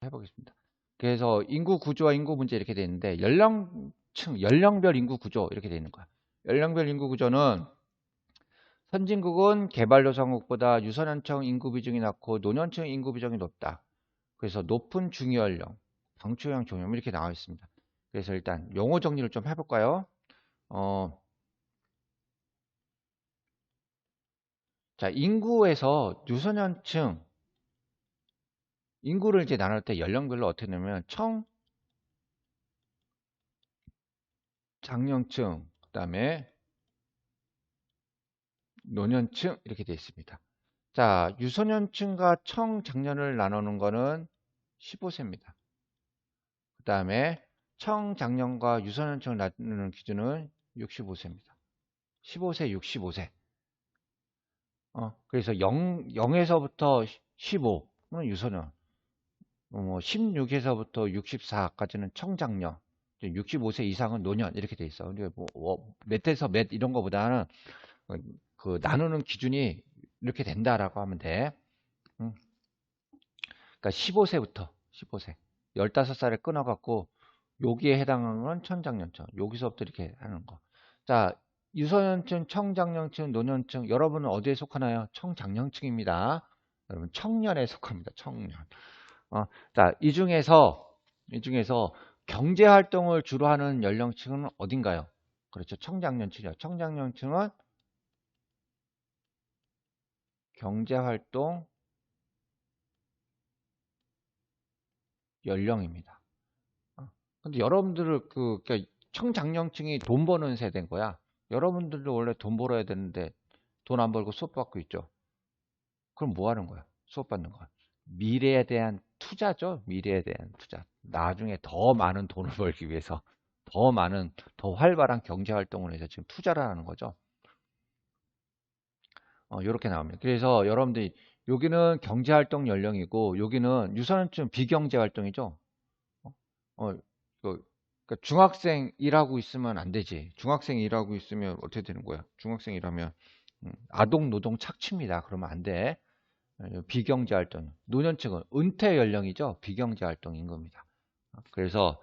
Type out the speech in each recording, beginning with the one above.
해보겠습니다. 그래서 인구 구조와 인구 문제 이렇게 되어 있는데 연령별 인구 구조 이렇게 되어 있는 거야. 연령별 인구 구조는 선진국은 개발도상국보다 유소년층 인구 비중이 낮고 노년층 인구 비중이 높다. 그래서 높은 중위연령, 방초형 종염 이렇게 나와 있습니다. 그래서 일단 용어 정리를 좀 해볼까요? 자, 인구에서 유소년층 인구를 이제 나눌 때 연령별로 어떻게 되냐면 청장년층, 그다음에 노년층 이렇게 되어 있습니다. 자, 유소년층과 청장년을 나누는 거는 15세입니다. 그 다음에 청장년과 유소년층을 나누는 기준은 65세입니다. 15세, 65세. 그래서 0에서부터 15는 유소년, 16에서부터 64까지는 청장년, 65세 이상은 노년 이렇게 돼 있어. 몇에서 몇 이런 거보다는 그 나누는 기준이 이렇게 된다라고 하면 돼. 그러니까 15세부터 15살에 끊어갖고 여기에 해당하는 건 청장년층. 여기서부터 이렇게 하는 거. 자, 유소년층, 청장년층, 노년층. 여러분은 어디에 속하나요? 청장년층입니다. 여러분 청년에 속합니다. 청년. 자, 이 중에서 경제 활동을 주로 하는 연령층은 어딘가요? 그렇죠. 청장년층이요. 청장년층은 경제 활동 연령입니다. 근데 여러분들을 그러니까 청장년층이 돈 버는 세대인 거야. 여러분들도 원래 돈 벌어야 되는데 돈 안 벌고 수업 받고 있죠. 그럼 뭐 하는 거야? 수업 받는 거야. 미래에 대한 투자죠. 미래에 대한 투자. 나중에 더 많은 돈을 벌기 위해서 더 많은 더 활발한 경제 활동을 해서 지금 투자를 하는 거죠. 이렇게 나옵니다. 그래서 여러분들이 여기는 경제 활동 연령이고 여기는 유소년층 비경제 활동이죠. 어, 어, 그러니까 중학생 일하고 있으면 안 되지. 중학생 일하고 있으면 어떻게 되는 거야? 중학생 일하면 아동 노동 착취입니다. 그러면 안 돼. 비경제 활동. 노년층은 은퇴 연령이죠. 비경제 활동 임금입니다. 그래서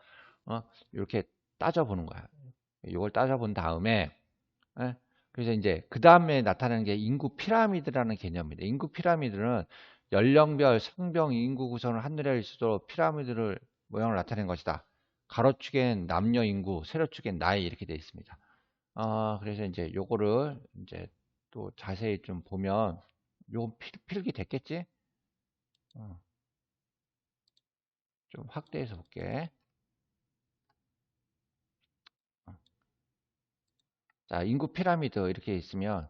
이렇게 따져보는 거야. 이걸 따져본 다음에 예, 그래서 이제 그 다음에 나타나는 게 인구 피라미드라는 개념입니다. 인구 피라미드는 연령별, 성병, 인구 구성을 한눈에 알 수 있도록 피라미드를 모양을 나타낸 것이다. 가로축엔 남녀 인구, 세로축엔 나이 이렇게 되어 있습니다. 그래서 이제 요거를 이제 또 자세히 좀 보면 요건 필기 됐겠지? 어, 좀 확대해서 볼게. 어, 자, 인구 피라미드 이렇게 있으면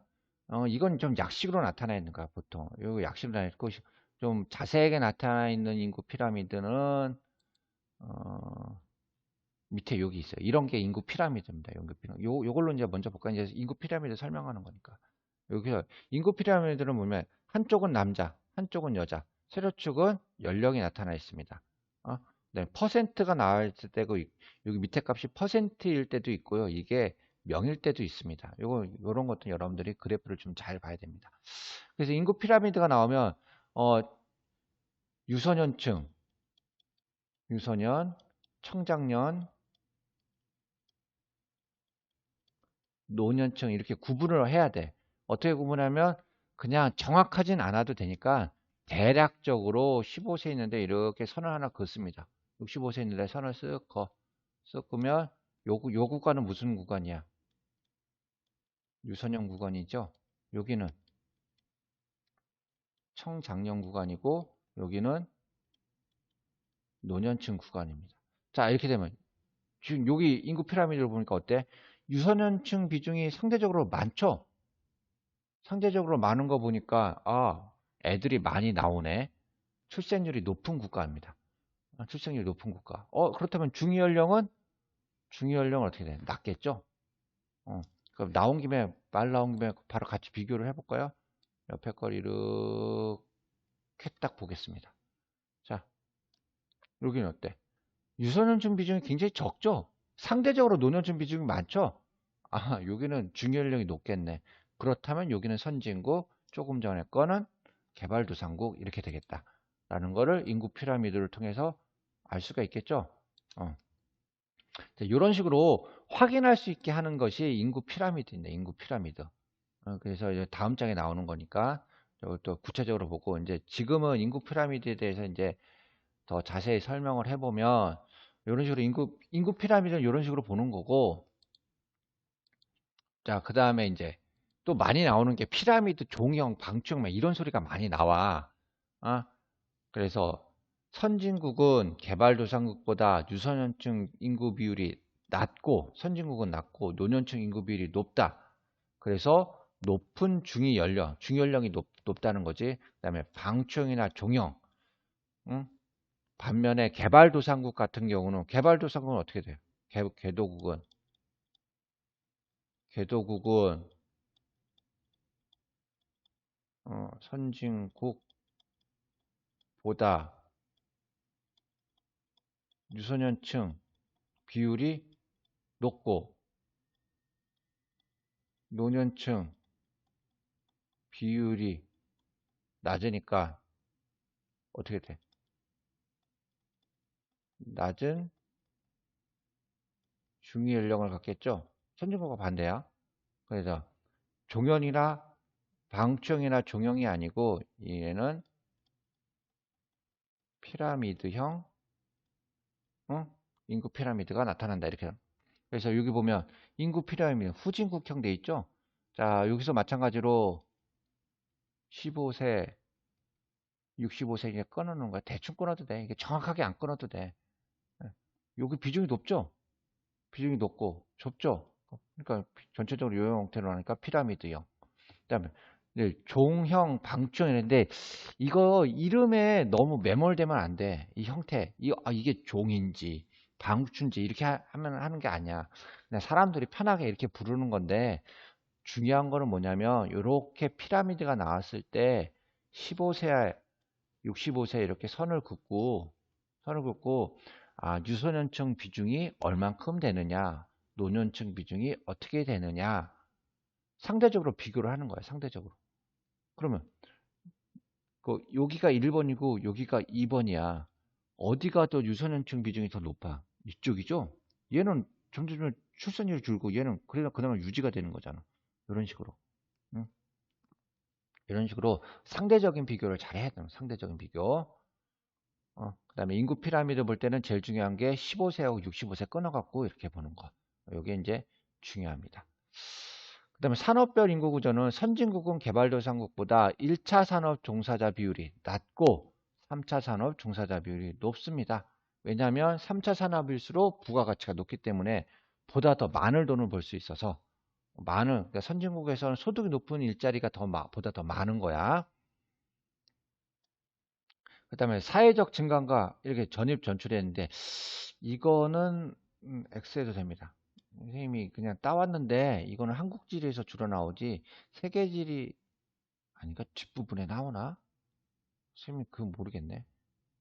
이건 좀 약식으로 나타나 있는 거야, 보통. 요 약식으로 나타나 있고 좀 자세하게 나타나 있는 인구 피라미드는 어, 밑에 여기 있어요. 이런 게 인구 피라미드입니다. 인구 피라미드. 요걸로 이제 먼저 볼까? 이제 인구 피라미드 설명하는 거니까. 여기서 인구 피라미드는 보면 한쪽은 남자, 한쪽은 여자, 세로축은 연령이 나타나 있습니다. 네, 퍼센트가 나올 때고 여기 밑에 값이 퍼센트일 때도 있고요. 이게 명일 때도 있습니다. 요런 것도 여러분들이 그래프를 좀 잘 봐야 됩니다. 그래서 인구 피라미드가 나오면 어, 유소년층, 유소년, 청장년, 노년층 이렇게 구분을 해야 돼. 어떻게 구분하면 그냥 정확하진 않아도 되니까 대략적으로 15세 있는데 이렇게 선을 하나 긋습니다. 65세 있는데 선을 쓱 긋. 쓱 끄면 요 구간은 무슨 구간이야? 유선형 구간이죠. 여기는 청장년 구간이고 여기는 노년층 구간입니다. 자, 이렇게 되면 지금 여기 인구 피라미드를 보니까 어때? 유소년층 비중이 상대적으로 많죠? 상대적으로 많은 거 보니까 애들이 많이 나오네. 출생률이 높은 국가입니다. 출생률이 높은 국가. 그렇다면 중위 연령은 어떻게 돼? 낮겠죠? 그럼 말 나온 김에 바로 같이 비교를 해볼까요? 옆에 걸 이렇게 딱 보겠습니다. 자, 여기는 어때? 유소년층 비중이 굉장히 적죠? 상대적으로 노년층 비중이 많죠? 여기는 중위연령이 높겠네. 그렇다면 여기는 선진국, 조금 전에 거는 개발도상국 이렇게 되겠다. 라는 거를 인구 피라미드를 통해서 알 수가 있겠죠. 이런 식으로 확인할 수 있게 하는 것이 인구 피라미드입니다. 인구 피라미드. 그래서 이제 다음 장에 나오는 거니까 또 구체적으로 보고, 이제 지금은 인구 피라미드에 대해서 이제 더 자세히 설명을 해보면, 이런 식으로 인구 피라미드는 이런 식으로 보는 거고, 자, 그 다음에 이제 또 많이 나오는 게 피라미드 종형, 방충, 막 이런 소리가 많이 나와. 그래서 선진국은 개발도상국보다 유선연층 인구 비율이 낮고, 선진국은 낮고 노년층 인구 비율이 높다. 그래서 높은 중위연령이 높다는 거지. 그다음에 방충이나 종형. 응? 반면에 개발도상국 같은 경우는, 개발도상국은 어떻게 돼요? 궤도국은 선진국보다 유소년층 비율이 높고 노년층 비율이 낮으니까 어떻게 돼? 낮은 중위 연령을 갖겠죠? 선진국과 반대야. 그래서 종연이나 방충이나 종형이 아니고, 얘는 피라미드형 인구 피라미드가 나타난다, 이렇게. 그래서 여기 보면 인구 피라미드 후진국형 돼 있죠. 자, 여기서 마찬가지로 15세 65세 이게 끊어놓는 거야. 대충 끊어도 돼. 이게 정확하게 안 끊어도 돼. 예. 여기 비중이 높죠. 비중이 높고 좁죠. 그러니까 전체적으로 요형 형태로 하니까 피라미드형. 그다음에 네, 종형 방충인데, 이거 이름에 너무 매몰되면 안 돼. 이 형태, 이게 종인지 방충인지 이렇게 하면 하는 게 아니야. 그냥 사람들이 편하게 이렇게 부르는 건데, 중요한 거는 뭐냐면, 이렇게 피라미드가 나왔을 때 15세, 65세 이렇게 선을 긋고 유소년층 비중이 얼만큼 되느냐, 노년층 비중이 어떻게 되느냐, 상대적으로 비교를 하는 거야. 상대적으로. 그러면 여기가 1번이고 여기가 2번이야. 어디가 더 유소년층 비중이 더 높아? 이쪽이죠? 얘는 점점 출산율이 줄고, 얘는 그나마 유지가 되는 거잖아. 이런 식으로. 응? 이런 식으로 상대적인 비교를 잘 해야 돼요. 상대적인 비교. 그다음에 인구 피라미드 볼 때는 제일 중요한 게 15세하고 65세 끊어갖고 이렇게 보는 거. 이게 이제 중요합니다. 그다음에 산업별 인구 구조는 선진국은 개발도상국보다 1차 산업 종사자 비율이 낮고 3차 산업 종사자 비율이 높습니다. 왜냐하면 3차 산업일수록 부가가치가 높기 때문에 보다 더 많은 돈을 벌 수 있어서, 그러니까 선진국에서는 소득이 높은 일자리가 보다 더 많은 거야. 그다음에 사회적 증강과 이렇게 전입 전출했는데, 이거는 X해도 됩니다. 선생님이 그냥 따왔는데, 이거는 한국지리에서 주로 나오지 세계지리 아닌가? 뒷부분에 나오나? 선생님 그거 모르겠네.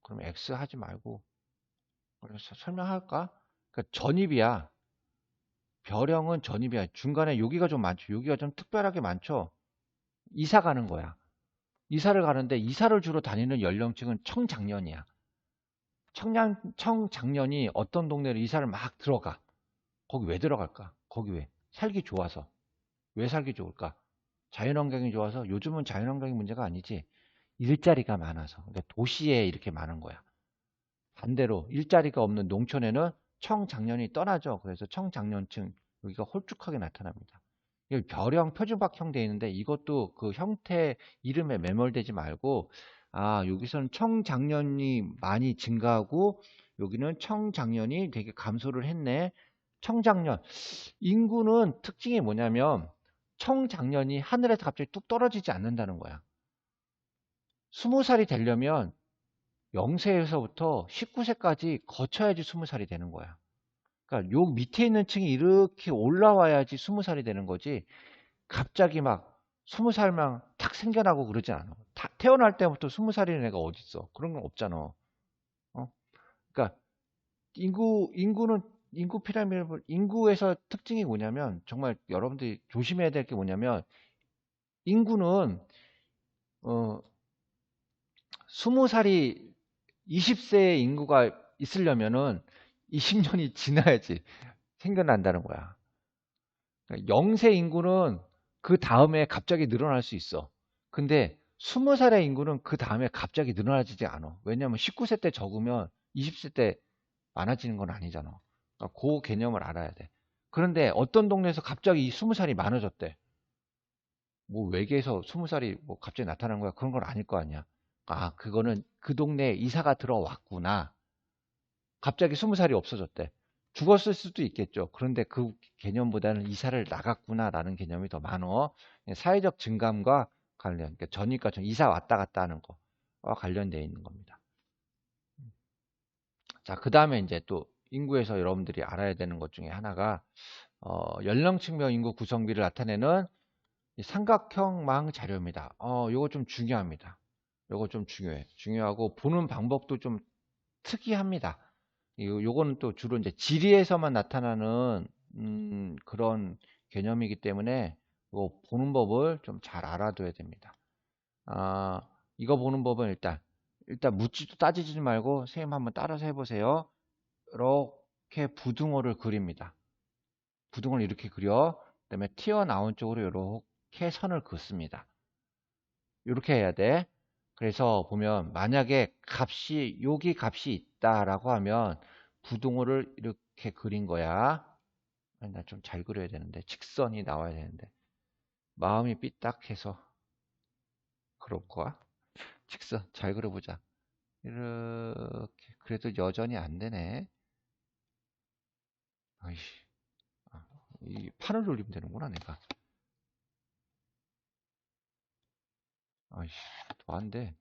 그럼 X 하지 말고 그래서 설명할까? 그러니까 전입이야. 별형은 전입이야. 중간에 여기가 좀 많죠. 여기가 좀 특별하게 많죠. 이사 가는 거야. 이사를 가는데, 이사를 주로 다니는 연령층은 청장년이야. 청장년이 어떤 동네로 이사를 막 들어가. 거기 왜 들어갈까? 거기 왜? 살기 좋아서. 왜 살기 좋을까? 자연환경이 좋아서. 요즘은 자연환경이 문제가 아니지. 일자리가 많아서. 그러니까 도시에 이렇게 많은 거야. 반대로 일자리가 없는 농촌에는 청장년이 떠나죠. 그래서 청장년층, 여기가 홀쭉하게 나타납니다. 여기 별형 표준박형 돼 있는데, 이것도 그 형태 이름에 매몰되지 말고, 여기서는 청장년이 많이 증가하고 여기는 청장년이 되게 감소를 했네. 청장년 인구는 특징이 뭐냐면, 청장년이 하늘에서 갑자기 뚝 떨어지지 않는다는 거야. 20살이 되려면 0세에서부터 19세까지 거쳐야지 20살이 되는 거야. 그러니까 요 밑에 있는 층이 이렇게 올라와야지 20살이 되는 거지, 갑자기 막 20살만 탁 생겨나고 그러지 않아. 태어날 때부터 20살인 애가 어딨어. 그런 건 없잖아. 그러니까 인구 피라미드, 인구에서 특징이 뭐냐면, 정말 여러분들이 조심해야 될 게 뭐냐면, 인구는 20살이 20세의 인구가 있으려면은 20년이 지나야지 생겨난다는 거야. 0세 인구는 그 다음에 갑자기 늘어날 수 있어. 근데 20살의 인구는 그 다음에 갑자기 늘어나지 않아. 왜냐면 19세 때 적으면 20세 때 많아지는 건 아니잖아. 그러니까 그 개념을 알아야 돼. 그런데 어떤 동네에서 갑자기 20살이 많아졌대. 뭐 외계에서 20살이 뭐 갑자기 나타난 거야. 그런 건 아닐 거 아니야. 아, 그거는 그 동네에 이사가 들어왔구나. 갑자기 20살이 없어졌대. 죽었을 수도 있겠죠. 그런데 그 개념보다는 이사를 나갔구나라는 개념이 더 많어. 사회적 증감과 관련, 그러니까 전이과 전 이사 왔다 갔다 하는 거와 관련되어 있는 겁니다. 자, 그 다음에 이제 또 인구에서 여러분들이 알아야 되는 것 중에 하나가 연령층별 인구 구성비를 나타내는 이 삼각형망 자료입니다. 요거 좀 중요합니다. 요거 좀 중요해. 중요하고 보는 방법도 좀 특이합니다. 요거는 또 주로 이제 지리에서만 나타나는 그런 개념이기 때문에 이거 보는 법을 좀 잘 알아둬야 됩니다. 아, 이거 보는 법은 일단 묻지도 따지지 말고 선생님 한번 따라서 해보세요. 이렇게 부등호를 그립니다. 부등호를 이렇게 그려. 그다음에 튀어나온 쪽으로 이렇게 선을 긋습니다. 이렇게 해야 돼. 그래서 보면 만약에 여기 값이 있다라고 하면 부등호를 이렇게 그린 거야. 나 좀 잘 그려야 되는데 직선이 나와야 되는데 마음이 삐딱해서 그럴 거야. 직선 잘 그려보자. 이렇게 그래도 여전히 안 되네. 아이씨, 이 판을 돌리면 되는구나 내가. 아이씨, 또 안 돼.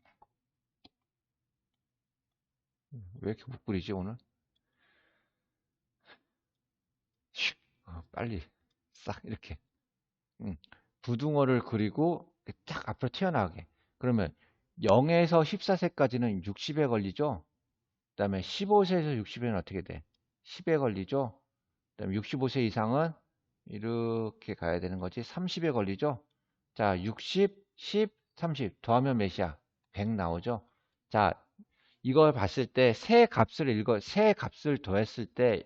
왜 이렇게 못 그리지 오늘? 빨리 싹 이렇게. 부등호를 그리고 딱 앞으로 튀어나가게. 그러면 0에서 14세까지는 60에 걸리죠. 그 다음에 15세에서 60에는 어떻게 돼? 10에 걸리죠. 그 다음에 65세 이상은 이렇게 가야 되는 거지. 30에 걸리죠. 자, 60, 10, 30 더하면 몇이야? 100 나오죠. 자, 이걸 봤을 때 새 값을 더했을 때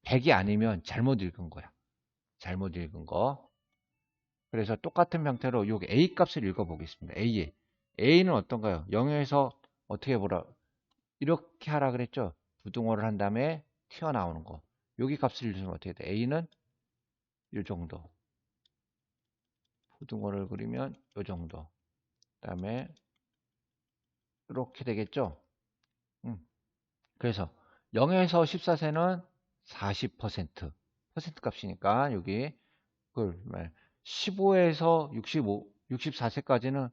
100이 아니면 잘못 읽은 거야. 잘못 읽은 거. 그래서 똑같은 형태로 여기 A 값을 읽어보겠습니다. A는 어떤가요? 0에서 어떻게 보라? 이렇게 하라 그랬죠? 부등호를 한 다음에 튀어나오는 거. 여기 값을 읽으면 어떻게 돼? A는 이 정도. 부등호를 그리면 이 정도. 그 다음에 이렇게 되겠죠? 그래서 0에서 14세는 40%. 퍼센트 값이니까 여기 그걸 15에서 65, 64세까지는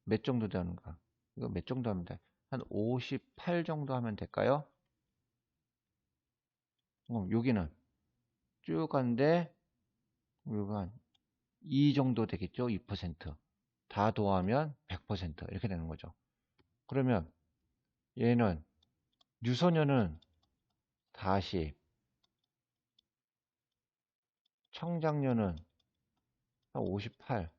몇 정도 되는가? 이거 몇 정도 하면 돼? 한 58 정도 하면 될까요? 여기는 쭉 가는데 여기가 한 2 정도 되겠죠? 2%. 다 더하면 100% 이렇게 되는 거죠. 그러면 얘는 유소년은 40, 청장년은 한 58,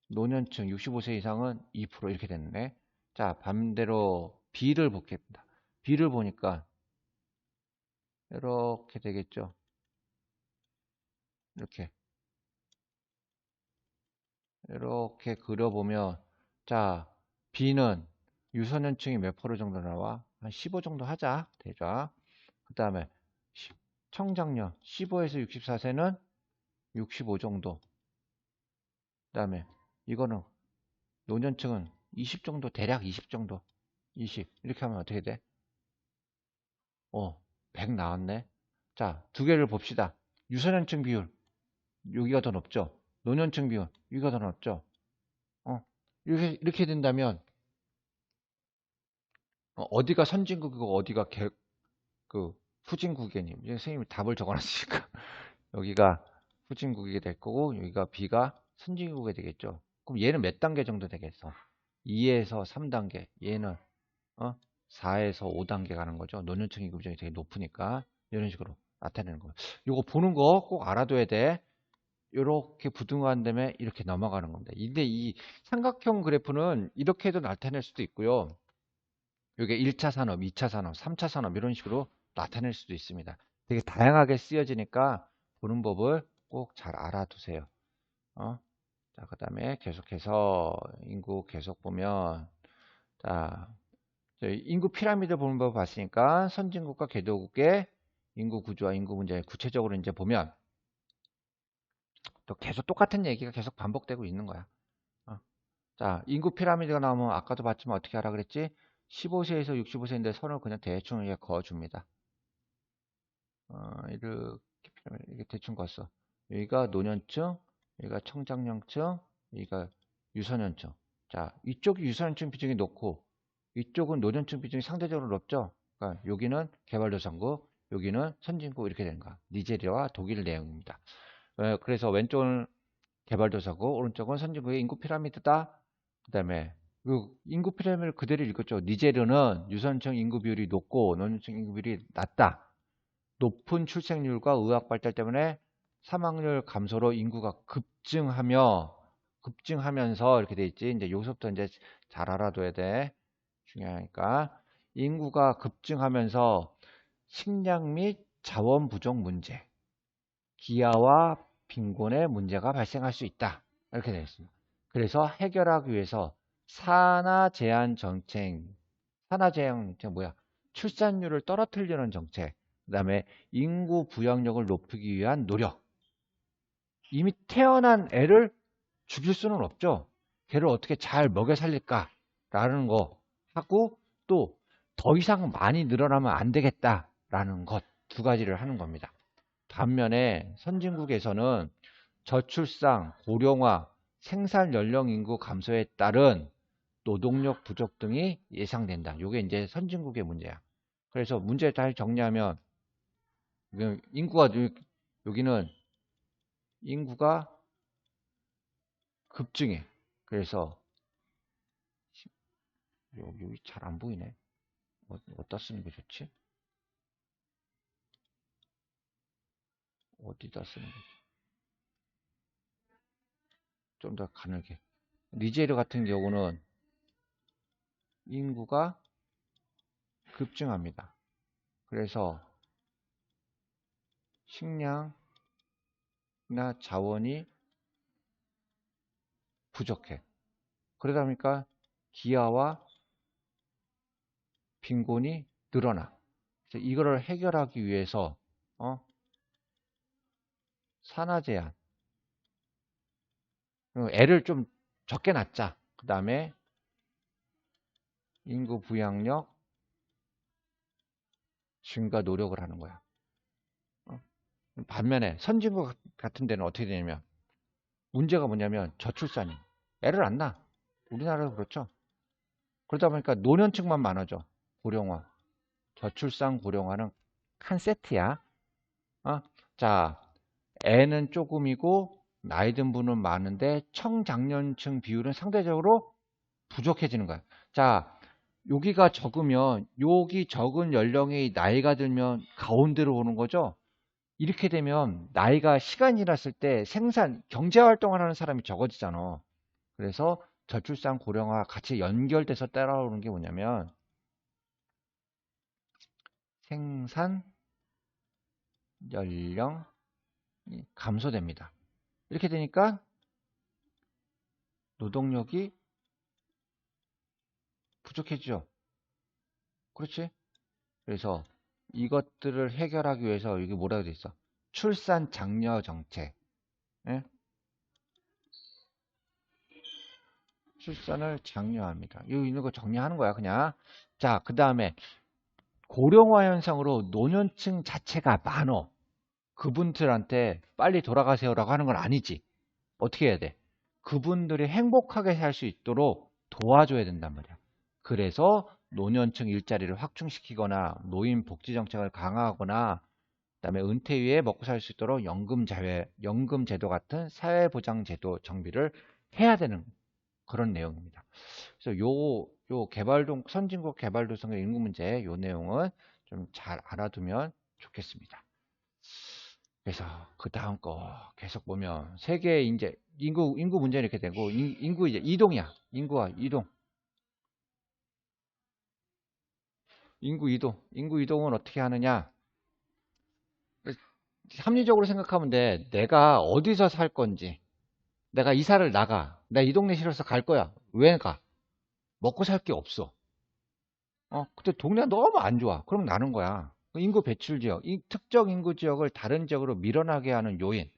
노년층 65세 이상은 2% 이렇게 됐네. 자, 반대로 B를 보겠습니다. B를 보니까 이렇게 되겠죠. 이렇게 그려보면 자, B는 유소년층이 몇 프로 정도 나와? 한 15 정도 하자. 대자. 그 다음에 청장년 15에서 64세는 65 정도. 그 다음에 이거는 노년층은 20 정도, 대략 20 정도. 20. 이렇게 하면 어떻게 돼? 100 나왔네. 자, 두 개를 봅시다. 유소년층 비율. 여기가 더 높죠? 노년층 비율. 여기가 더 높죠? 이렇게 된다면, 어디가 선진국이고 어디가 후진국이니? 선생님이 답을 적어놨으니까. 여기가 후진국이 될 거고, 여기가 B가 선진국이 되겠죠? 그럼 얘는 몇 단계 정도 되겠어? 2에서 3단계. 얘는, 4에서 5단계 가는 거죠. 노년층 인구 비중이 되게 높으니까. 이런 식으로 나타내는 거예요. 이거 보는 거 꼭 알아둬야 돼. 이렇게 부등호한 다음에 이렇게 넘어가는 겁니다. 근데 이 삼각형 그래프는 이렇게도 나타낼 수도 있고요. 이게 1차 산업, 2차 산업, 3차 산업 이런 식으로 나타낼 수도 있습니다. 되게 다양하게 쓰여지니까 보는 법을 꼭 잘 알아두세요. 자, 그 다음에 계속해서 인구 계속 보면, 자, 저희 인구 피라미드 보는 법 봤으니까 선진국과 개도국의 인구 구조와 인구 문제 구체적으로 이제 보면 또 계속 똑같은 얘기가 계속 반복되고 있는 거야. 자, 인구 피라미드가 나오면 아까도 봤지만 어떻게 하라 그랬지? 15세에서 65세인데 선을 그냥 대충 이렇게 그어줍니다. 이렇게 피라미드 이렇게 대충 그었어. 여기가 노년층, 여기가 청장년층, 여기가 유소년층. 자, 이쪽이 유소년층 비중이 높고 이쪽은 노년층 비중이 상대적으로 높죠. 그러니까 여기는 개발도상국, 여기는 선진국 이렇게 되는 거야. 니제리아와 독일 내용입니다. 그래서 왼쪽은 개발도상국, 오른쪽은 선진국의 인구 피라미드다. 그 다음에 인구 피라미드를 그대로 읽었죠. 니제르는 유선층 인구 비율이 높고 노년층 인구 비율이 낮다. 높은 출생률과 의학 발달 때문에 사망률 감소로 인구가 급증하면서 이렇게 돼 있지. 이제 여기서부터 이제 잘 알아둬야 돼. 중요하니까. 인구가 급증하면서 식량 및 자원 부족 문제, 기아와 빈곤의 문제가 발생할 수 있다. 이렇게 되어 있습니다. 그래서 해결하기 위해서 산하 제한 정책, 뭐야? 출산율을 떨어뜨리려는 정책, 그 다음에 인구 부양력을 높이기 위한 노력. 이미 태어난 애를 죽일 수는 없죠. 걔를 어떻게 잘 먹여 살릴까라는 거 하고 또 더 이상 많이 늘어나면 안 되겠다라는 것 두 가지를 하는 겁니다. 반면에 선진국에서는 저출산, 고령화, 생산 연령 인구 감소에 따른 노동력 부족 등이 예상된다. 이게 이제 선진국의 문제야. 그래서 문제를 잘 정리하면 인구가 여기는 인구가 급증해. 그래서 여기 잘 안 보이네. 어디다 쓰는 게 좋지? 어디다 쓰는 게 좀 더 가늘게. 니제르 같은 경우는 인구가 급증합니다. 그래서 식량이나 자원이 부족해. 그러다 보니까 기아와 빈곤이 늘어나. 그래서 이거를 해결하기 위해서 산하 제한, 애를 좀 적게 낳자. 그 다음에 인구 부양력 증가 노력을 하는 거야. 반면에 선진국 같은 데는 어떻게 되냐면 문제가 뭐냐면 저출산이 애를 안 낳아. 우리나라도 그렇죠. 그러다 보니까 노년층만 많아져. 고령화, 저출산 고령화는 한 세트야. 자, 애는 조금이고 나이 든 분은 많은데 청장년층 비율은 상대적으로 부족해지는 거야. 자, 여기가 적으면 여기 적은 연령이 나이가 들면 가운데로 오는 거죠. 이렇게 되면 나이가 시간이 지났을 때 경제 활동을 하는 사람이 적어지잖아. 그래서 저출산 고령화 같이 연결돼서 따라오는 게 뭐냐면 생산 연령이 감소됩니다. 이렇게 되니까 노동력이 부족해지죠. 그렇지? 그래서 이것들을 해결하기 위해서 이게 뭐라고 돼 있어? 출산 장려 정책. 예? 출산을 장려합니다. 여기 있는 거 정리하는 거야, 그냥. 자, 그 다음에 고령화 현상으로 노년층 자체가 많어. 그분들한테 빨리 돌아가세요라고 하는 건 아니지. 어떻게 해야 돼? 그분들이 행복하게 살 수 있도록 도와줘야 된단 말이야. 그래서 노년층 일자리를 확충시키거나 노인 복지 정책을 강화하거나 그다음에 은퇴 후에 먹고 살 수 있도록 연금 제도 같은 사회보장 제도 정비를 해야 되는 그런 내용입니다. 그래서 선진국 개발도상의 인구 문제 요 내용은 좀 잘 알아두면 좋겠습니다. 그래서 그 다음 거 계속 보면 세계 이제 인구 문제 이렇게 되고 인구 이제 이동이야. 인구와 이동. 인구 이동은 어떻게 하느냐? 합리적으로 생각하면 돼. 내가 어디서 살 건지. 내가 이사를 나가. 내가 이 동네 싫어서 갈 거야. 왜 가? 먹고 살 게 없어. 근데 동네가 너무 안 좋아. 그럼 나는 거야. 인구 배출 지역, 이 특정 인구 지역을 다른 지역으로 밀어나게 하는 요인.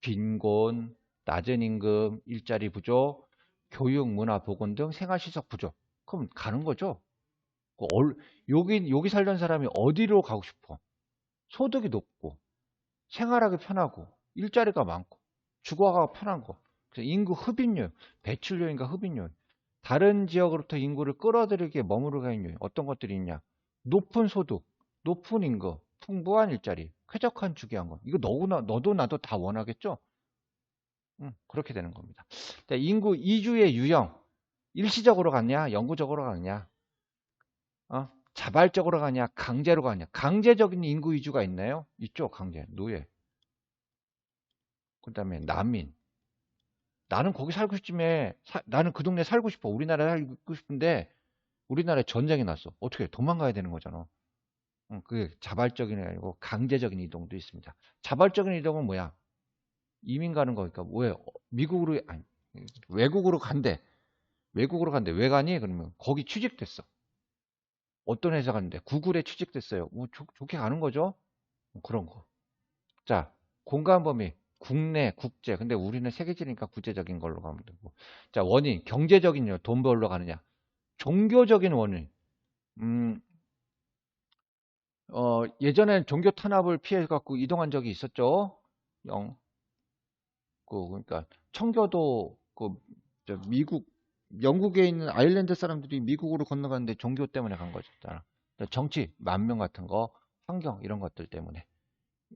빈곤, 낮은 임금, 일자리 부족, 교육, 문화, 보건 등 생활시설 부족. 그럼 가는 거죠. 그 여기 살던 사람이 어디로 가고 싶어? 소득이 높고, 생활하기 편하고, 일자리가 많고, 주거가 편한 거. 그래서 인구 흡입률, 배출 요인과 흡입률. 다른 지역으로부터 인구를 끌어들이게 머무르게 하는 요인. 어떤 것들이 있냐? 높은 소득, 높은 임금, 풍부한 일자리, 쾌적한 주거환경. 이거 너도 나도 다 원하겠죠? 그렇게 되는 겁니다. 인구 이주의 유형. 일시적으로 갔냐? 영구적으로 갔냐? 자발적으로 가냐? 강제로 가냐? 강제적인 인구 이주가 있나요? 있죠, 강제. 노예. 그 다음에 난민. 나는 거기 살고 싶지만, 나는 그 동네 살고 싶어. 우리나라에 살고 싶은데, 우리나라에 전쟁이 났어. 어떻게 해? 도망가야 되는 거잖아. 그게 자발적인 게 아니고 강제적인 이동도 있습니다. 자발적인 이동은 뭐야? 이민 가는 거니까. 왜? 미국으로, 아니, 외국으로 간대. 외국으로 간대. 왜 가니? 그러면 거기 취직됐어. 어떤 회사 갔는데 구글에 취직됐어요. 뭐 좋게 가는 거죠? 뭐 그런 거. 자, 공간 범위. 국내, 국제. 근데 우리는 세계지니까 국제적인 걸로 가면 되고. 자, 원인. 경제적인 이유. 돈 벌러 가느냐. 종교적인 원인. 음, 예전엔 종교 탄압을 피해 갖고 이동한 적이 있었죠. 영, 그러니까 청교도 미국 영국에 있는 아일랜드 사람들이 미국으로 건너갔는데 종교 때문에 간 거죠. 정치, 만명 같은 거, 환경 이런 것들 때문에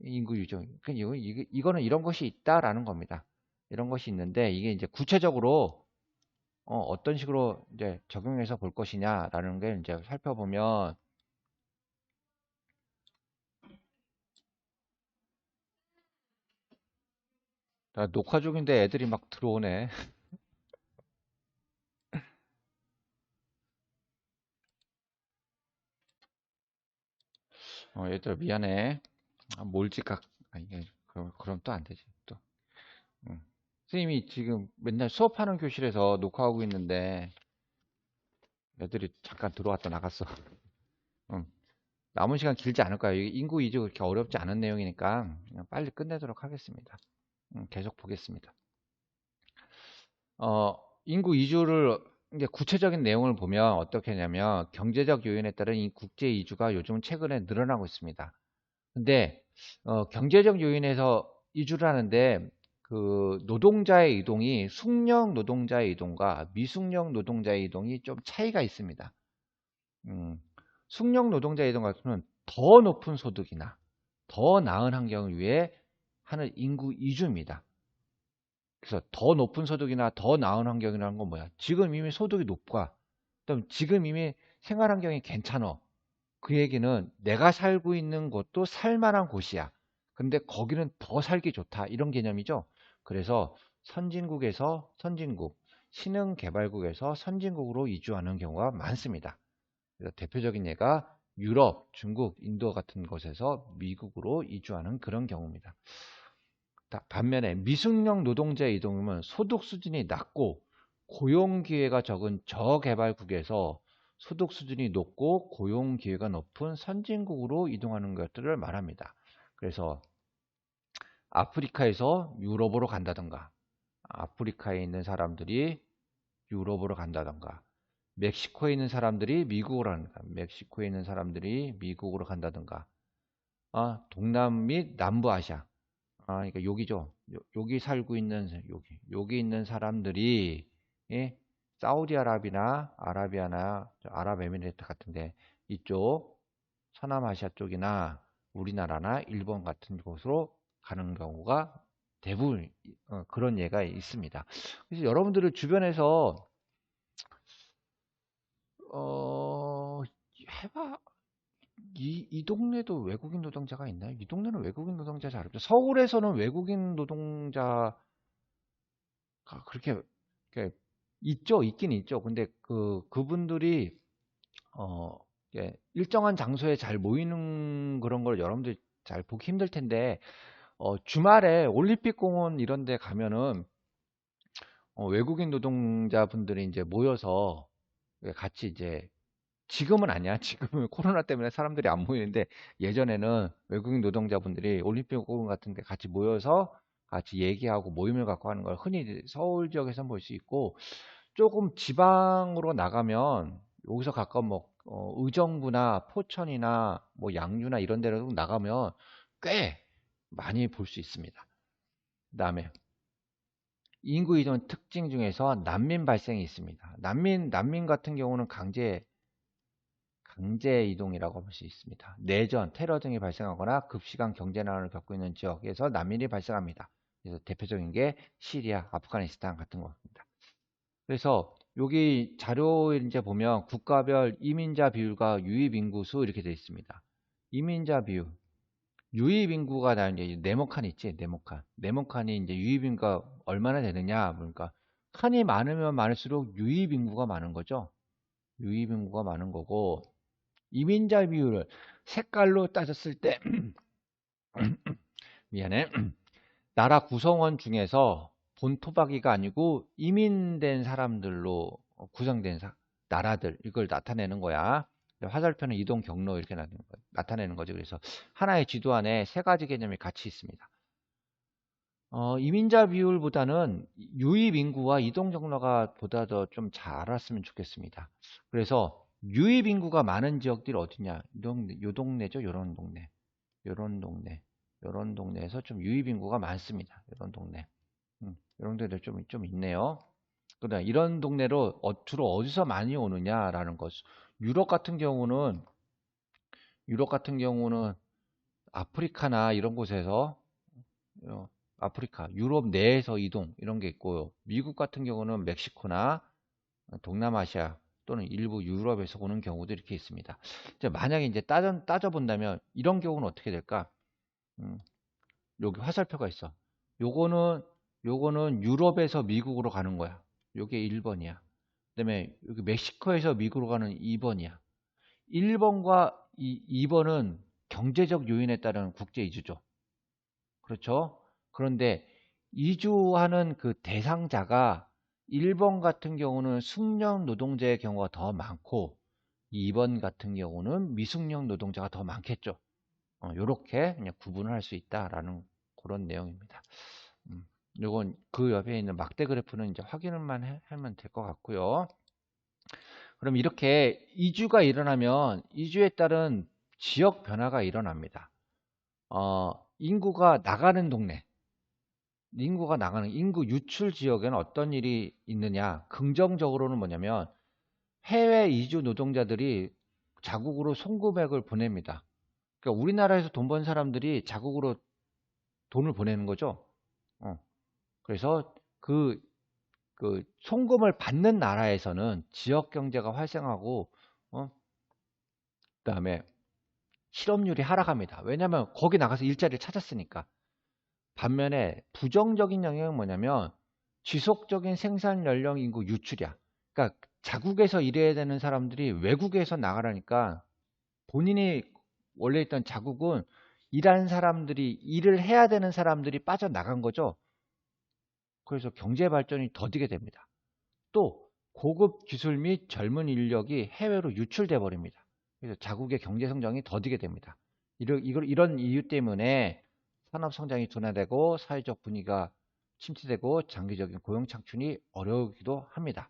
인구 유정. 이거는 이런 것이 있다라는 겁니다. 이런 것이 있는데 이게 이제 구체적으로 어떤 식으로 이제 적용해서 볼 것이냐라는 게 이제 살펴보면 나 녹화 중인데 애들이 막 들어오네. 얘들아 미안해. 몰지각. 이게 그럼 또 안 되지. 또. 응. 선생님이 지금 맨날 수업하는 교실에서 녹화하고 있는데 애들이 잠깐 들어왔다 나갔어. 응. 남은 시간 길지 않을 거야. 인구 이주 그렇게 어렵지 않은 내용이니까 그냥 빨리 끝내도록 하겠습니다. 계속 보겠습니다. 인구 이주를 이제 구체적인 내용을 보면 어떻게 하냐면 경제적 요인에 따른 이 국제 이주가 요즘 최근에 늘어나고 있습니다. 근데 경제적 요인에서 이주를 하는데 그 노동자의 이동이 숙련 노동자의 이동과 미숙련 노동자의 이동이 좀 차이가 있습니다. 음, 숙련 노동자의 이동 같은 경우는 더 높은 소득이나 더 나은 환경을 위해 하는 인구 이주입니다. 그래서 더 높은 소득이나 더 나은 환경이라는 건 뭐야? 지금 이미 소득이 높고, 그다음 지금 이미 생활 환경이 괜찮아. 그 얘기는 내가 살고 있는 곳도 살만한 곳이야. 근데 거기는 더 살기 좋다. 이런 개념이죠. 그래서 선진국, 신흥개발국에서 선진국으로 이주하는 경우가 많습니다. 그래서 대표적인 예가 유럽, 중국, 인도 같은 곳에서 미국으로 이주하는 그런 경우입니다. 반면에 미숙련 노동자의 이동이면 소득 수준이 낮고 고용 기회가 적은 저개발국에서 소득 수준이 높고 고용 기회가 높은 선진국으로 이동하는 것들을 말합니다. 그래서 아프리카에서 유럽으로 간다던가, 아프리카에 있는 사람들이 유럽으로 간다던가, 멕시코에 있는 사람들이 미국으로 간다던가, 멕시코에 있는 사람들이 미국으로 간다던가, 동남 및 남부아시아, 그러니까 여기죠. 여기 살고 있는 여기 있는 사람들이 예? 사우디아라비나 아라비아나 아랍에미레이트 같은데 이쪽 서남아시아 쪽이나 우리나라나 일본 같은 곳으로 가는 경우가 대부분 그런 예가 있습니다. 그래서 여러분들을 주변에서 어, 해봐 이 동네도 외국인 노동자가 있나요? 이 동네는 외국인 노동자 잘 없죠. 서울에서는 외국인 노동자가 그렇게, 이렇게 있죠. 있긴 있죠. 근데 그분들이, 어, 일정한 장소에 잘 모이는 그런 걸 여러분들 잘 보기 힘들 텐데, 주말에 올림픽 공원 이런 데 가면은, 외국인 노동자분들이 이제 모여서 같이 이제 지금은 아니야. 지금은 코로나 때문에 사람들이 안 모이는데 예전에는 외국인 노동자분들이 올림픽 공원 같은 데 같이 모여서 같이 얘기하고 모임을 갖고 하는 걸 흔히 서울 지역에서 볼 수 있고 조금 지방으로 나가면 여기서 가까운 뭐 의정부나 포천이나 뭐 양주나 이런 데로 나가면 꽤 많이 볼 수 있습니다. 그다음에 인구 이동 특징 중에서 난민 발생이 있습니다. 난민 같은 경우는 강제 이동이라고 볼 수 있습니다. 내전, 테러 등이 발생하거나 급식한 경제난을 겪고 있는 지역에서 난민이 발생합니다. 그래서 대표적인 게 시리아, 아프가니스탄 같은 겁니다. 그래서 여기 자료 이제 보면 국가별 이민자 비율과 유입 인구 수 이렇게 되어 있습니다. 이민자 비율, 유입 인구가 나는 게 네모칸 있지, 네모칸. 네모칸이 이제 유입 인구가 얼마나 되느냐, 그러니까 칸이 많으면 많을수록 유입 인구가 많은 거죠. 유입 인구가 많은 거고 이민자 비율을 색깔로 따졌을 때 미안해. 나라 구성원 중에서 본토박이가 아니고 이민된 사람들로 구성된 나라들 이걸 나타내는 거야. 화살표는 이동 경로 이렇게 나타내는 거죠. 그래서 하나의 지도 안에 세 가지 개념이 같이 있습니다. 이민자 비율보다는 유입 인구와 이동 경로가 보다 더 좀 잘 알았으면 좋겠습니다. 그래서 유입 인구가 많은 지역들이 어디냐? 요 동네죠. 요런 동네. 요런 동네. 요런 동네에서 좀 유입 인구가 많습니다. 요런 동네. 이런 데도 좀 있네요. 그다음 이런 동네로 주로 어디서 많이 오느냐라는 것. 유럽 같은 경우는 아프리카나 이런 곳에서 아프리카, 유럽 내에서 이동 이런 게 있고요. 미국 같은 경우는 멕시코나 동남아시아 또는 일부 유럽에서 오는 경우도 이렇게 있습니다. 이제 만약에 이제 따져본다면 이런 경우는 어떻게 될까? 음, 여기 화살표가 있어. 요거는 유럽에서 미국으로 가는 거야. 요게 1번이야. 그다음에 여기 멕시코에서 미국으로 가는 2번이야. 1번과 2번은 경제적 요인에 따른 국제 이주죠. 그렇죠? 그런데 이주하는 그 대상자가 1번 같은 경우는 숙련 노동자의 경우가 더 많고 2번 같은 경우는 미숙련 노동자가 더 많겠죠. 요렇게 그냥 구분을 할 수 있다라는 그런 내용입니다. 요건 그 옆에 있는 막대 그래프는 이제 확인만 하면 될 것 같고요. 그럼 이렇게 이주가 일어나면 이주에 따른 지역 변화가 일어납니다. 인구가 나가는 동네, 인구 유출 지역에는 어떤 일이 있느냐? 긍정적으로는 뭐냐면 해외 이주 노동자들이 자국으로 송금액을 보냅니다. 그러니까 우리나라에서 돈 번 사람들이 자국으로 돈을 보내는 거죠. 그래서 그 송금을 받는 나라에서는 지역 경제가 활성하고, 그다음에 실업률이 하락합니다. 왜냐하면 거기 나가서 일자리를 찾았으니까. 반면에 부정적인 영향은 뭐냐면 지속적인 생산 연령 인구 유출이야. 그러니까 자국에서 일해야 되는 사람들이 외국에서 나가라니까 본인이 원래 있던 자국은 일하는 사람들이 일을 해야 되는 사람들이 빠져나간 거죠. 그래서 경제 발전이 더디게 됩니다. 또 고급 기술 및 젊은 인력이 해외로 유출돼 버립니다. 그래서 자국의 경제 성장이 더디게 됩니다. 이런 이유 때문에 산업 성장이 둔화되고 사회적 분위기가 침체되고 장기적인 고용 창출이 어려우기도 합니다.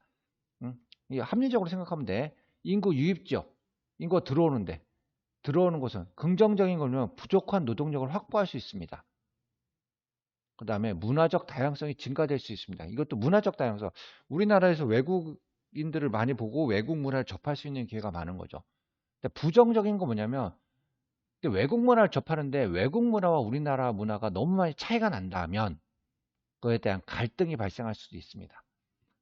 이게 합리적으로 생각하면 돼. 인구 유입 지역, 인구가 들어오는 곳은 긍정적인 거면 부족한 노동력을 확보할 수 있습니다. 그 다음에 문화적 다양성이 증가될 수 있습니다. 이것도 문화적 다양성. 우리나라에서 외국인들을 많이 보고 외국 문화를 접할 수 있는 기회가 많은 거죠. 근데 부정적인 건 뭐냐면 외국 문화를 접하는데 외국 문화와 우리나라 문화가 너무 많이 차이가 난다면 그에 대한 갈등이 발생할 수도 있습니다.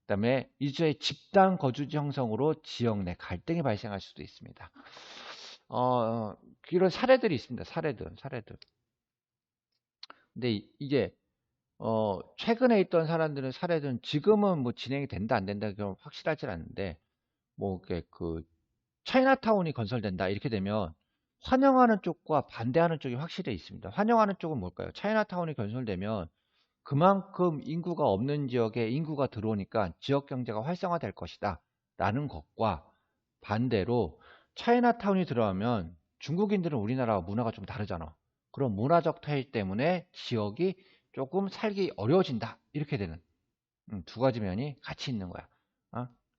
그다음에 이주의 집단 거주지 형성으로 지역 내 갈등이 발생할 수도 있습니다. 이런 사례들이 있습니다. 사례들. 근데 이게 최근에 있던 사람들은 사례들은 지금은 뭐 진행이 된다 안 된다 그건 확실하지 않은데 뭐 이렇게 그 차이나타운이 건설된다 이렇게 되면 환영하는 쪽과 반대하는 쪽이 확실히 있습니다. 환영하는 쪽은 뭘까요? 차이나타운이 건설되면 그만큼 인구가 없는 지역에 인구가 들어오니까 지역 경제가 활성화될 것이다 라는 것과 반대로 차이나타운이 들어가면 중국인들은 우리나라와 문화가 좀 다르잖아. 그런 문화적 차이 때문에 지역이 조금 살기 어려워진다 이렇게 되는 두 가지 면이 같이 있는 거야.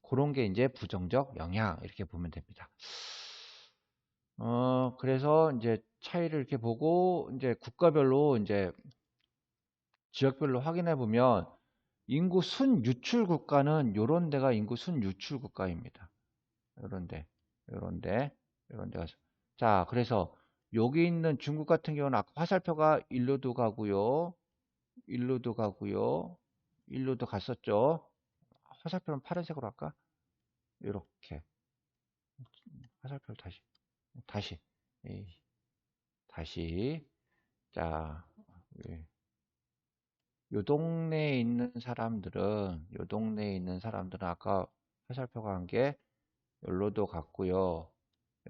그런 게 이제 부정적 영향 이렇게 보면 됩니다. 그래서 이제 차이를 이렇게 보고 이제 국가별로 이제 지역별로 확인해 보면 인구 순유출 국가는 요런 데가 인구 순유출 국가입니다. 요런 데, 요런 데, 요런 데가. 자, 그래서 여기 있는 중국 같은 경우는 아까 화살표가 일로도 가고요. 일로도 가고요. 일로도 갔었죠. 화살표는 파란색으로 할까? 요렇게. 화살표를 다시. 예, 다시. 자, 예. 요 동네에 있는 사람들은 아까 화살표가 한 게 열로도 갔고요.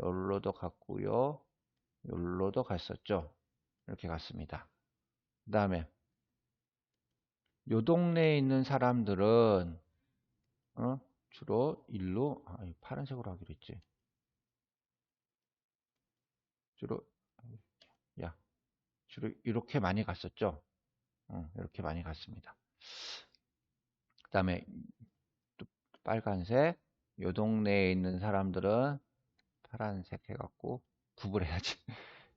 열로도 갔고요. 열로도 갔었죠. 이렇게 갔습니다. 그 다음에 요 동네에 있는 사람들은 주로 일로 파란색으로 하기로 했지. 주로 야 주로 이렇게 많이 갔었죠. 이렇게 많이 갔습니다. 그 다음에 또 빨간색 요 동네에 있는 사람들은 파란색 해갖고 구분해야지.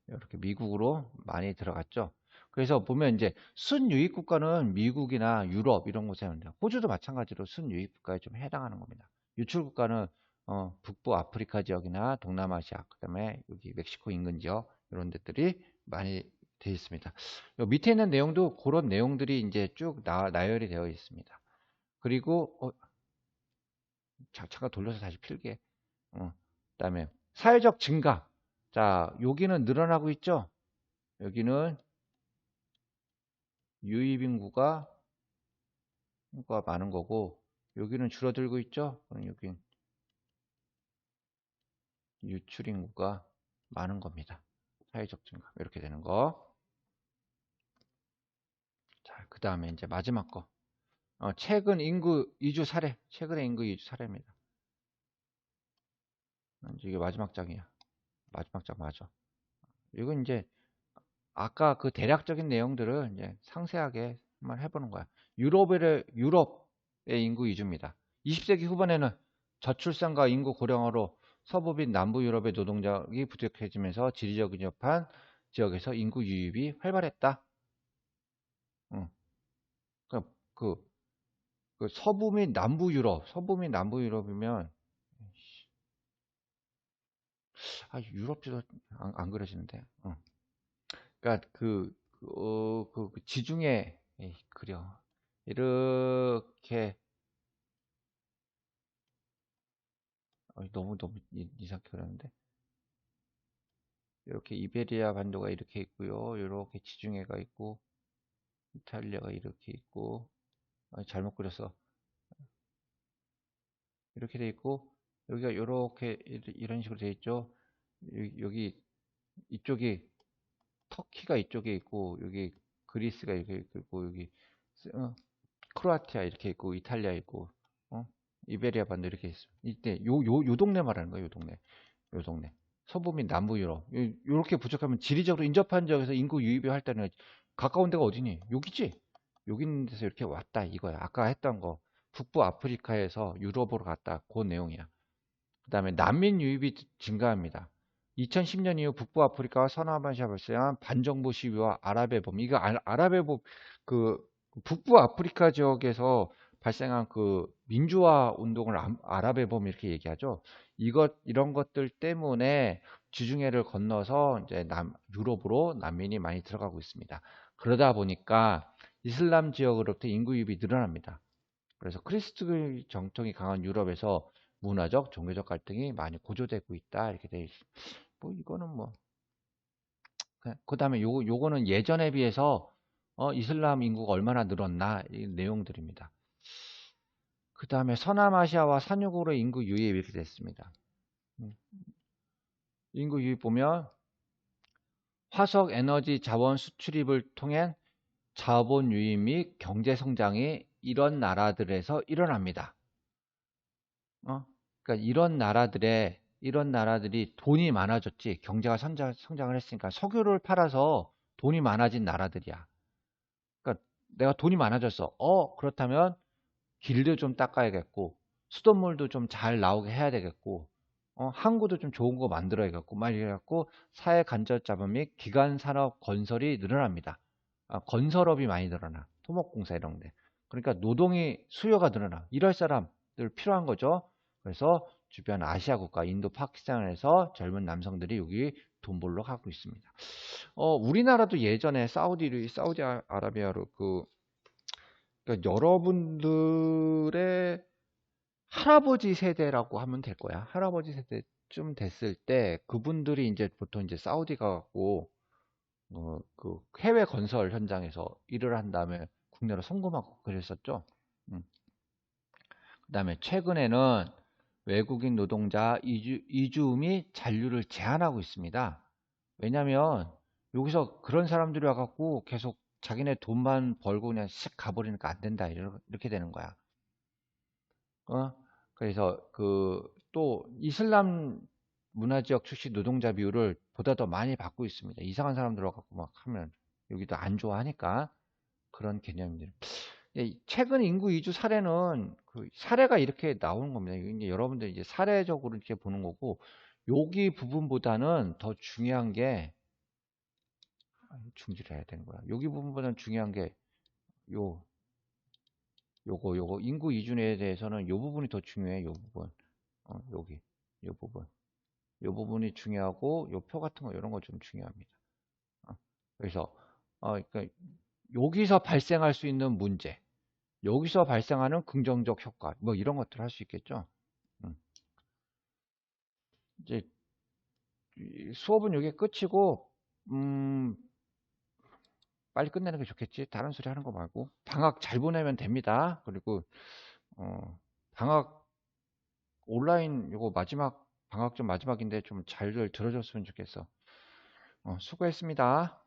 이렇게 미국으로 많이 들어갔죠. 그래서 보면 이제 순유입 국가는 미국이나 유럽 이런 곳에 있는데 호주도 마찬가지로 순유입 국가에 좀 해당하는 겁니다. 유출 국가는 북부 아프리카 지역이나 동남아시아, 그다음에 여기 멕시코 인근 지역 이런 데들이 많이 되어 있습니다. 요 밑에 있는 내용도 그런 내용들이 이제 쭉 나열이 되어 있습니다. 그리고 잠깐 돌려서 다시 필게. 그다음에 사회적 증가. 자, 여기는 늘어나고 있죠. 여기는 유입 인구가 많은 거고 여기는 줄어들고 있죠. 그럼 여긴 유출 인구가 많은 겁니다. 사회적 증가 이렇게 되는 거. 자, 그 다음에 이제 마지막 거. 최근 인구 이주 사례. 최근의 인구 이주 사례입니다. 이게 마지막 장이야. 마지막 장 맞아. 이건 이제 아까 그 대략적인 내용들을 이제 상세하게 한번 해보는 거야. 유럽의 인구 이주입니다. 20세기 후반에는 저출산과 인구 고령화로 서부 및 남부 유럽의 노동력이 부족해지면서 지리적 인접한 지역에서 인구 유입이 활발했다. 응. 그러니까 그 서부 및 남부 유럽이면 유럽지도 안 그려지는데. 그러니까 그 지중해 그려 이렇게 너무 이상하게 그렸는데 이렇게 이베리아 반도가 이렇게 있고요. 이렇게 지중해가 있고 이탈리아가 이렇게 있고 잘못 그렸어. 이렇게 돼 있고 여기가 이렇게 이런 식으로 돼 있죠. 여기 이쪽이 터키가 이쪽에 있고 여기 그리스가 이렇게 있고 여기 어, 크로아티아 이렇게 있고 이탈리아 있고 이베리아 반도 이렇게 있어. 이때 요 동네 말하는 거예요. 요 동네. 서부 및 남부 유럽. 요렇게 부족하면 지리적으로 인접한 지역에서 인구 유입이 할 때는 가까운 데가 어디니? 여기지. 여기 있는 데서 이렇게 왔다 이거야. 아까 했던 거. 북부 아프리카에서 유럽으로 갔다. 그 내용이야. 그다음에 난민 유입이 증가합니다. 2010년 이후 북부 아프리카와 서남아시아 발생한 반정부 시위와 아랍의 봄. 이거 아랍의 봄, 그 북부 아프리카 지역에서 발생한 그 민주화 운동을 아랍의 봄 이렇게 얘기하죠. 이런 것들 때문에 지중해를 건너서 이제 유럽으로 난민이 많이 들어가고 있습니다. 그러다 보니까 이슬람 지역으로부터 인구 유입이 늘어납니다. 그래서 크리스트 정통이 강한 유럽에서 문화적, 종교적 갈등이 많이 고조되고 있다. 이렇게 돼 있습니다. 뭐 이거는 뭐 그 다음에 요거는 예전에 비해서 이슬람 인구가 얼마나 늘었나 이 내용들입니다. 그 다음에 서남아시아와 산유국의 인구 유입이 이렇게 됐습니다. 인구 유입 보면 화석 에너지 자원 수출입을 통한 자본 유입 및 경제 성장이 이런 나라들에서 일어납니다. 그러니까 이런 나라들이 돈이 많아졌지, 경제가 성장을 했으니까 석유를 팔아서 돈이 많아진 나라들이야. 그러니까 내가 돈이 많아졌어. 그렇다면 길도 좀 닦아야겠고, 수돗물도 좀 잘 나오게 해야 되겠고, 항구도 좀 좋은 거 만들어야겠고, 막 이래갖고 사회 간접 자본 및 기간 산업 건설이 늘어납니다. 건설업이 많이 늘어나. 토목공사 이런 데. 그러니까 노동이 수요가 늘어나. 일할 사람들 필요한 거죠. 그래서 주변 아시아 국가, 인도, 파키스탄에서 젊은 남성들이 여기 돈 벌러 가고 있습니다. 우리나라도 예전에 사우디아라비아로 그러니까 여러분들의 할아버지 세대라고 하면 될 거야. 할아버지 세대쯤 됐을 때 그분들이 이제 보통 이제 사우디 가고 그 해외 건설 현장에서 일을 한 다음에 국내로 송금하고 그랬었죠. 음. 그다음에 최근에는 외국인 노동자 이주 및 잔류를 제한하고 있습니다. 왜냐면 여기서 그런 사람들이 와갖고 계속 자기네 돈만 벌고 그냥 씩 가버리니까 안 된다 이렇게 되는 거야. 그래서 또 이슬람 문화지역 출신 노동자 비율을 보다 더 많이 받고 있습니다. 이상한 사람들 와갖고 막 하면 여기도 안 좋아하니까 그런 개념들. 최근 인구 이주 사례는 그 사례가 이렇게 나오는 겁니다. 이제 여러분들 이제 사례적으로 이렇게 보는 거고 여기 부분보다는 더 중요한 게 중지를 해야 되는 거야. 여기 부분보다는 중요한 게 요 요거 인구 이주에 대해서는 요 부분이 더 중요해. 요 부분. 여기 요 부분. 요 부분이 중요하고 요 표 같은 거 이런 거 좀 중요합니다. 그래서 그러니까 여기서 발생할 수 있는 문제, 여기서 발생하는 긍정적 효과, 뭐 이런 것들 할 수 있겠죠. 음. 이제 수업은 여기 끝이고, 빨리 끝내는 게 좋겠지. 다른 소리 하는 거 말고 방학 잘 보내면 됩니다. 그리고 어, 방학 온라인 요거 마지막 방학 좀 마지막인데 좀 잘 들어줬으면 좋겠어. 수고했습니다.